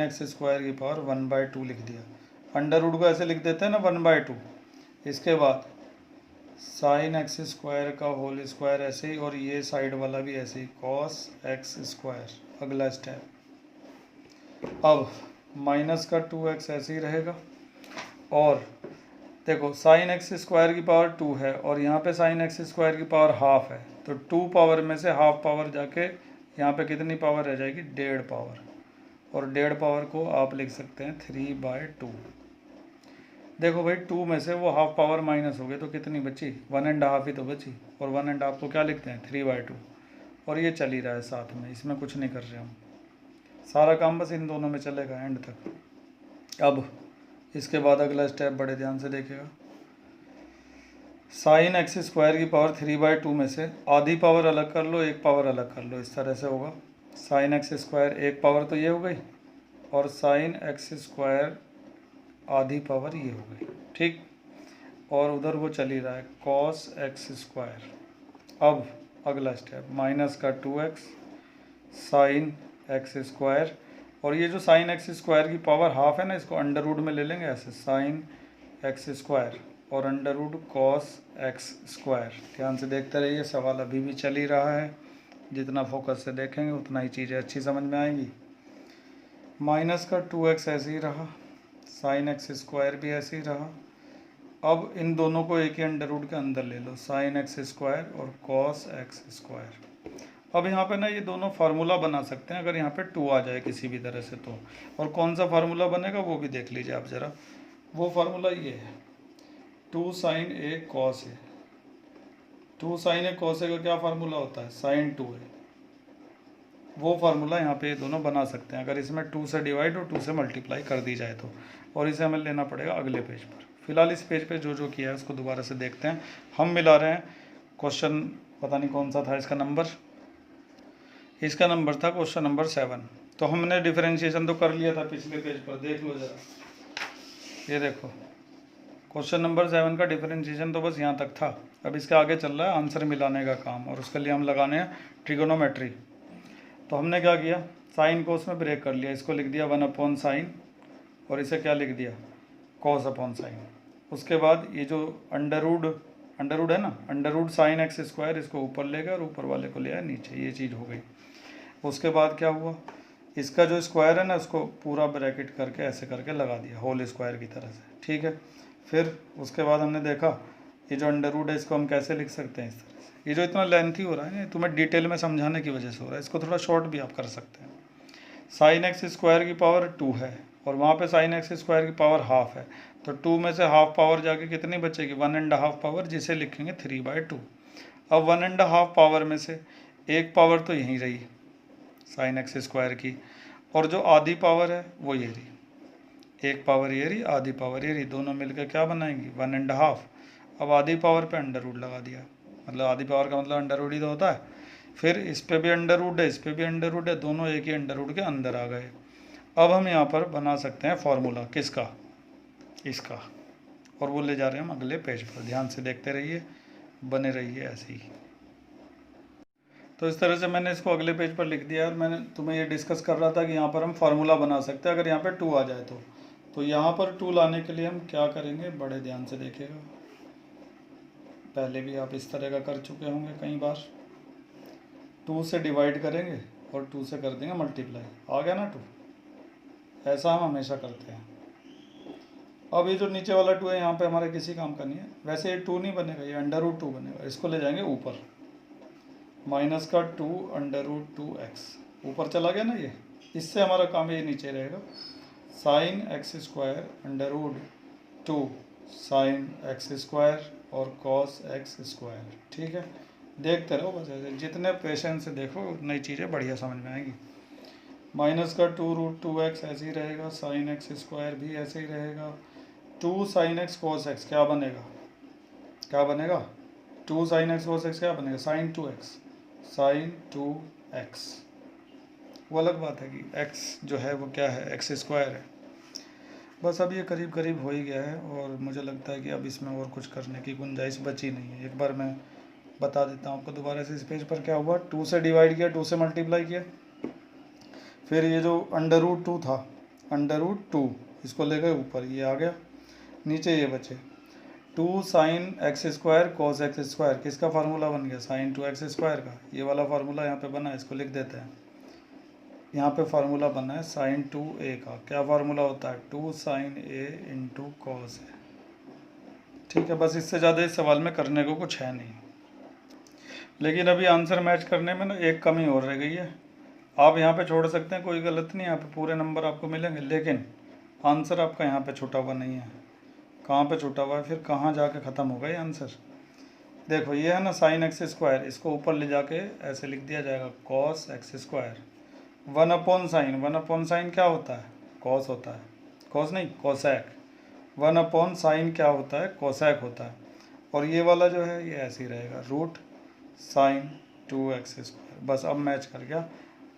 एक्स स्क्वायर की पावर 1/2 लिख दिया। अंडर रूट को ऐसे लिख देते हैं ना 1/2। इसके बाद साइन एक्स स्क्वायर का होल स्क्वायर ऐसे ही, और ये साइड वाला भी ऐसे ही कॉस एक्स स्क्वायर। अगला स्टेप, अब माइनस का 2x ऐसे ही रहेगा, और देखो साइन एक्स स्क्वायर की पावर 2 है, और यहाँ पे साइन एक्स स्क्वायर की पावर हाफ है, तो 2 पावर में से हाफ पावर जाके यहाँ पे कितनी पावर रह जाएगी, 1.5 पावर, और 1.5 पावर को आप लिख सकते हैं 3/2। देखो भाई, 2 में से वो हाफ पावर माइनस हो गई तो कितनी बची, 1.5 ही तो बची, और 1.5 को क्या लिखते हैं 3/2, और ये चल ही रहा है साथ में, इसमें कुछ नहीं कर रहे हम। सारा काम बस इन दोनों में चलेगा एंड तक। अब इसके बाद अगला स्टेप बड़े ध्यान से देखिएगा। साइन एक्स स्क्वायर की पावर 3/2 में से आधी पावर अलग कर लो, एक पावर अलग कर लो, इस तरह से होगा। साइन एक्स स्क्वायर एक पावर तो ये हो गई, और साइन एक्स स्क्वायर आधी पावर ये हो गई। ठीक, और उधर वो चल ही रहा है कॉस एक्स स्क्वायर। अब अगला स्टेप, माइनस का 2x साइन एक्स स्क्वायर, और ये जो साइन एक्स स्क्वायर की पावर हाफ है ना, इसको अंडर रूट में ले लेंगे ऐसे, साइन एक्स स्क्वायर और under root cos x square. ध्यान से देखते रहिए, सवाल अभी भी चल ही रहा है, जितना फोकस से देखेंगे उतना ही चीज़ें अच्छी समझ में आएंगी। माइनस का 2x ऐसे ही रहा, साइन एक्स स्क्वायर भी ऐसे ही रहा। अब इन दोनों को एक ही अंडर रूट के अंदर ले लो, साइन एक्स स्क्वायर और कॉस एक्स स्क्वायर। अब यहाँ पे ना ये दोनों फार्मूला बना सकते हैं अगर यहाँ पे 2 आ जाए किसी भी तरह से तो। और कौन सा फार्मूला बनेगा वो भी देख लीजिए आप ज़रा। वो फार्मूला ये है 2 sign A cos A. 2 sign A cos A का क्या फार्मूला होता है, साइन 2a। वो फार्मूला यहाँ पे ये दोनों बना सकते हैं अगर इसमें 2 से डिवाइड और 2 से मल्टीप्लाई कर दी जाए तो। और इसे हमें लेना पड़ेगा अगले पेज पर। फिलहाल इस पेज पे जो किया है उसको दोबारा से देखते हैं। हम मिला रहे हैं क्वेश्चन, पता नहीं कौन सा था इसका नंबर था क्वेश्चन नंबर 7। तो हमने डिफरेंशिएशन तो कर लिया था पिछले पेज पर, देख लो ज़रा। ये देखो क्वेश्चन नंबर 7 का डिफरेंशिएशन तो बस यहाँ तक था। अब इसके आगे चल रहा है आंसर मिलाने का काम, और उसके लिए हम लगाने हैं ट्रिगोनोमेट्री। तो हमने क्या किया, साइन को उसमें ब्रेक कर लिया, इसको लिख दिया 1 साइन और इसे क्या लिख दिया, कॉस अपॉन साइन। उसके बाद ये जो अंडर रूट है ना, under root sine x square, इसको ऊपर ले गए और ऊपर वाले को ले आया नीचे, ये चीज़ हो गई। उसके बाद क्या हुआ, इसका जो स्क्वायर है ना उसको पूरा ब्रैकेट करके ऐसे करके लगा दिया होल स्क्वायर की तरह से, ठीक है। फिर उसके बाद हमने देखा ये जो अंडर रूट है इसको हम कैसे लिख सकते हैं इस तरह से। ये जो इतना लेंथी हो रहा है ना, तुम्हें डिटेल में समझाने की वजह से हो रहा है, इसको थोड़ा शॉर्ट भी आप कर सकते हैं। साइन एक्स स्क्वायर की पावर 2 है और वहाँ पे साइन एक्स स्क्वायर की पावर हाफ है, तो 2 में से हाफ पावर जाके कितनी बचेगी, 1.5 पावर, जिसे लिखेंगे 3/2। अब 1.5 पावर में से एक पावर तो यहीं रही साइन एक्स स्क्वायर की, और जो आधी पावर है वो ये रही, एक पावर ये रही, आधी पावर ये रही, दोनों मिलकर क्या बनाएंगी 1.5। अब आधी पावर पे अंडर रूट लगा दिया, मतलब आधी पावर का मतलब अंडर रूट ही तो होता है। फिर इस पे भी अंडर रूट है, इस पे भी अंडर रूट है, दोनों एक ही अंडर रूट के अंदर आ गए। अब हम यहाँ पर बना सकते हैं फॉर्मूला, किसका, इसका, और वो ले जा रहे हैं हम अगले पेज पर। ध्यान से देखते रहिए, बने रहिए ऐसे ही। तो इस तरह से मैंने इसको अगले पेज पर लिख दिया और मैंने तुम्हें ये डिस्कस कर रहा था कि यहाँ पर हम फार्मूला बना सकते हैं अगर यहाँ पर 2 आ जाए तो यहाँ पर 2 लाने के लिए हम क्या करेंगे, बड़े ध्यान से देखिएगा। पहले भी आप इस तरह का कर चुके होंगे कई बार। 2 से डिवाइड करेंगे और 2 से कर देंगे मल्टीप्लाई, आ गया ना 2। ऐसा हम हमेशा करते हैं। अब ये जो नीचे वाला 2 है यहाँ पे हमारे किसी काम का नहीं है, वैसे ये 2 नहीं बनेगा, ये अंडर रूट 2 बनेगा। इसको ले जाएंगे ऊपर, माइनस का 2 अंडर रूट 2x ऊपर चला गया ना ये, इससे हमारा काम ये नीचे रहेगा, sine x square under root 2 sine x square और कॉस एक्स स्क्वायर, ठीक है। देखते रहो बस ऐसे, जितने पेशेंस से देखो उतनी चीज़ें बढ़िया समझ में आएंगी। माइनस का 2√2x ऐसे ही रहेगा, साइन एक्स स्क्वायर भी ऐसे ही रहेगा, 2 साइन एक्स कॉस एक्स क्या बनेगा, 2 साइन एक्स कॉस एक्स क्या बनेगा, साइन 2x, साइन 2x। वो अलग बात है कि x जो है वो क्या है, एक्स स्क्वायर है। बस अब ये करीब करीब हो ही गया है और मुझे लगता है कि अब इसमें और कुछ करने की गुंजाइश बची नहीं है। एक बार मैं बता देता हूँ आपको दोबारा से। इस पेज पर क्या हुआ, 2 से डिवाइड किया, 2 से मल्टीप्लाई किया, फिर ये जो अंडर रूट 2 था, अंडर रूट 2 इसको ले गए ऊपर, ये आ गया, नीचे ये बचे 2 sine x square cos x square, किसका फार्मूला बन गया, साइन 2x स्क्वायर का। ये वाला फार्मूला यहाँ पे बना है, इसको लिख देते हैं। यहाँ पे फार्मूला बना है साइन 2a का, क्या फार्मूला होता है, 2 sine a into cos a, ठीक है। बस इससे ज़्यादा इस सवाल में करने को कुछ है नहीं, लेकिन अभी आंसर मैच करने में ना एक कमी और रह गई है। आप यहाँ पे छोड़ सकते हैं, कोई गलत नहीं, यहाँ पे पूरे नंबर आपको मिलेंगे, लेकिन आंसर आपका यहाँ पे छूटा हुआ नहीं है। कहाँ पे छूटा हुआ है, फिर कहाँ जाके ख़त्म होगा ये आंसर। देखो ये है ना साइन एक्स स्क्वायर, इसको ऊपर ले जाके ऐसे लिख दिया जाएगा कॉस एक्स स्क्वायर। 1/sin क्या होता है, कॉस होता है, कॉस नहीं कोसैक। 1/sin क्या होता है, कोसैक होता है। और ये वाला जो है ये ऐसे ही रहेगा, रूट साइन 2x स्क्वायर। बस अब मैच कर गया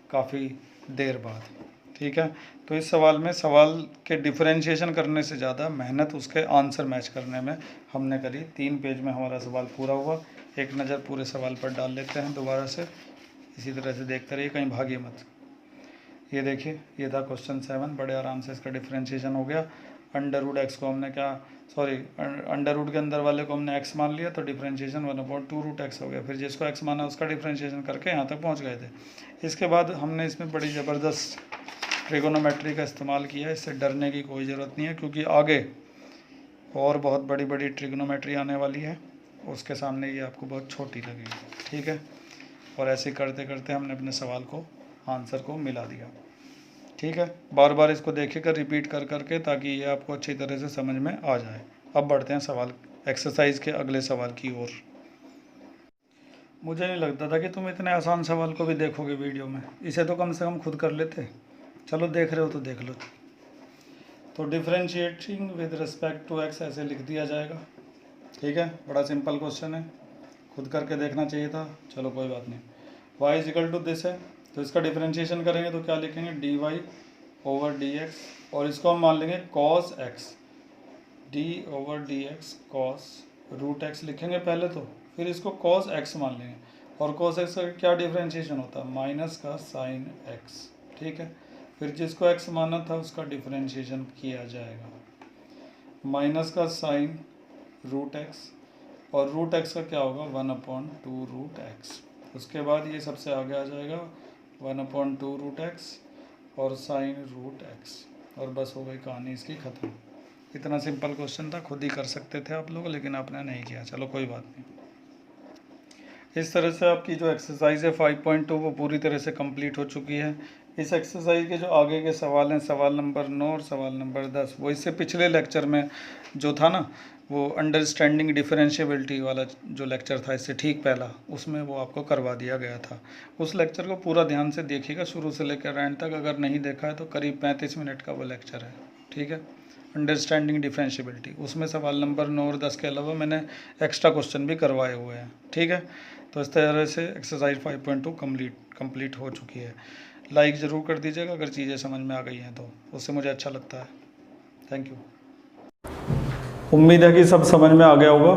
काफ़ी देर बाद, ठीक है। तो इस सवाल में सवाल के डिफरेंशिएशन करने से ज़्यादा मेहनत उसके आंसर मैच करने में हमने करी। 3 पेज में हमारा सवाल पूरा हुआ। एक नज़र पूरे सवाल पर डाल लेते हैं दोबारा से, इसी तरह से देखते रहिए, कहीं भागिए मत। ये देखिए, ये था क्वेश्चन 7, बड़े आराम से इसका डिफरेंशिएशन हो गया। अंडर रूट एक्स को हमने क्या सॉरी अंडर रूट के अंदर वाले को हमने x मान लिया तो डिफरेंशिएशन 1/2√x हो गया। फिर जिसको x माना उसका डिफरेंशिएशन करके यहाँ तक पहुँच गए थे। इसके बाद हमने इसमें बड़ी ज़बरदस्त ट्रिगोनोमेट्री का इस्तेमाल किया। इससे डरने की कोई ज़रूरत नहीं है, क्योंकि आगे और बहुत बड़ी बड़ी ट्रिगोनोमेट्री आने वाली है, उसके सामने ये आपको बहुत छोटी लगेगी। ठीक है, और ऐसे करते करते हमने अपने सवाल को आंसर को मिला दिया। ठीक है, बार बार इसको देखिएगा रिपीट कर करके, ताकि ये आपको अच्छी तरह से समझ में आ जाए। अब बढ़ते हैं सवाल एक्सरसाइज के अगले सवाल की ओर। मुझे नहीं लगता था कि तुम इतने आसान सवाल को भी देखोगे वीडियो में, इसे तो कम से कम खुद कर लेते। चलो देख रहे हो तो देख लो। तो differentiating with respect to x ऐसे लिख दिया जाएगा। ठीक है, बड़ा सिंपल क्वेश्चन है, खुद करके देखना चाहिए था। चलो कोई बात नहीं। y is equal to this है, तो इसका डिफरेंशिएशन करेंगे तो क्या लिखेंगे, dy/dx, और इसको हम मान लेंगे cos x, d/dx cos √x लिखेंगे पहले तो, फिर इसको cos x मान लेंगे, और cos x का क्या डिफरेंशिएशन होता है, माइनस का sin x। ठीक है, फिर जिसको x माना था उसका डिफरेंशिएशन किया जाएगा, माइनस का sin √x, और √x का क्या होगा 1/2√x। उसके बाद ये सबसे आगे आ जाएगा 1/2√x और sin √x, और बस हो गई कहानी इसकी ख़त्म। इतना सिंपल क्वेश्चन था, खुद ही कर सकते थे आप लोग, लेकिन आपने नहीं किया। चलो कोई बात नहीं। इस तरह से आपकी जो एक्सरसाइज है 5.2 वो पूरी तरह से कंप्लीट हो चुकी है। इस एक्सरसाइज के जो आगे के सवाल हैं, सवाल नंबर 9 और सवाल नंबर 10, वो इससे पिछले लेक्चर में जो था ना, वो अंडरस्टैंडिंग डिफरेंशिएबिलिटी वाला जो लेक्चर था इससे ठीक पहला, उसमें वो आपको करवा दिया गया था। उस लेक्चर को पूरा ध्यान से देखिएगा शुरू से लेकर एंड तक। अगर नहीं देखा है तो करीब 35 मिनट का वो लेक्चर है। ठीक है, अंडरस्टैंडिंग डिफरेंशिएबिलिटी, उसमें सवाल नंबर 9 और 10 के अलावा मैंने एक्स्ट्रा क्वेश्चन भी करवाए हुए हैं। ठीक है, तो इस तरह से एक्सरसाइज 5.2 कंप्लीट हो चुकी है। लाइक ज़रूर कर दीजिएगा अगर चीज़ें समझ में आ गई हैं तो, उससे मुझे अच्छा लगता है। Thank you. उम्मीद है कि सब समझ में आ गया होगा,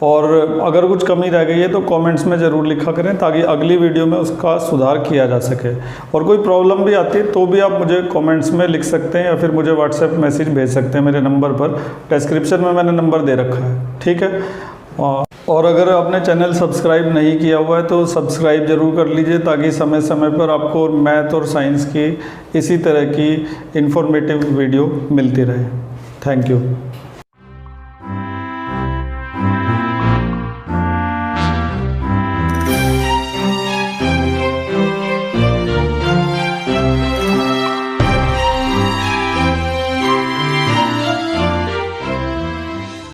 और अगर कुछ कमी रह गई है तो कमेंट्स में ज़रूर लिखा करें, ताकि अगली वीडियो में उसका सुधार किया जा सके। और कोई प्रॉब्लम भी आती है तो भी आप मुझे कमेंट्स में लिख सकते हैं, या फिर मुझे व्हाट्सएप मैसेज भेज सकते हैं मेरे नंबर पर। डिस्क्रिप्शन में मैंने नंबर दे रखा है। ठीक है, और अगर आपने चैनल सब्सक्राइब नहीं किया हुआ है तो सब्सक्राइब ज़रूर कर लीजिए, ताकि समय समय पर आपको मैथ और साइंस की इसी तरह की इन्फॉर्मेटिव वीडियो मिलती रहे। Thank you.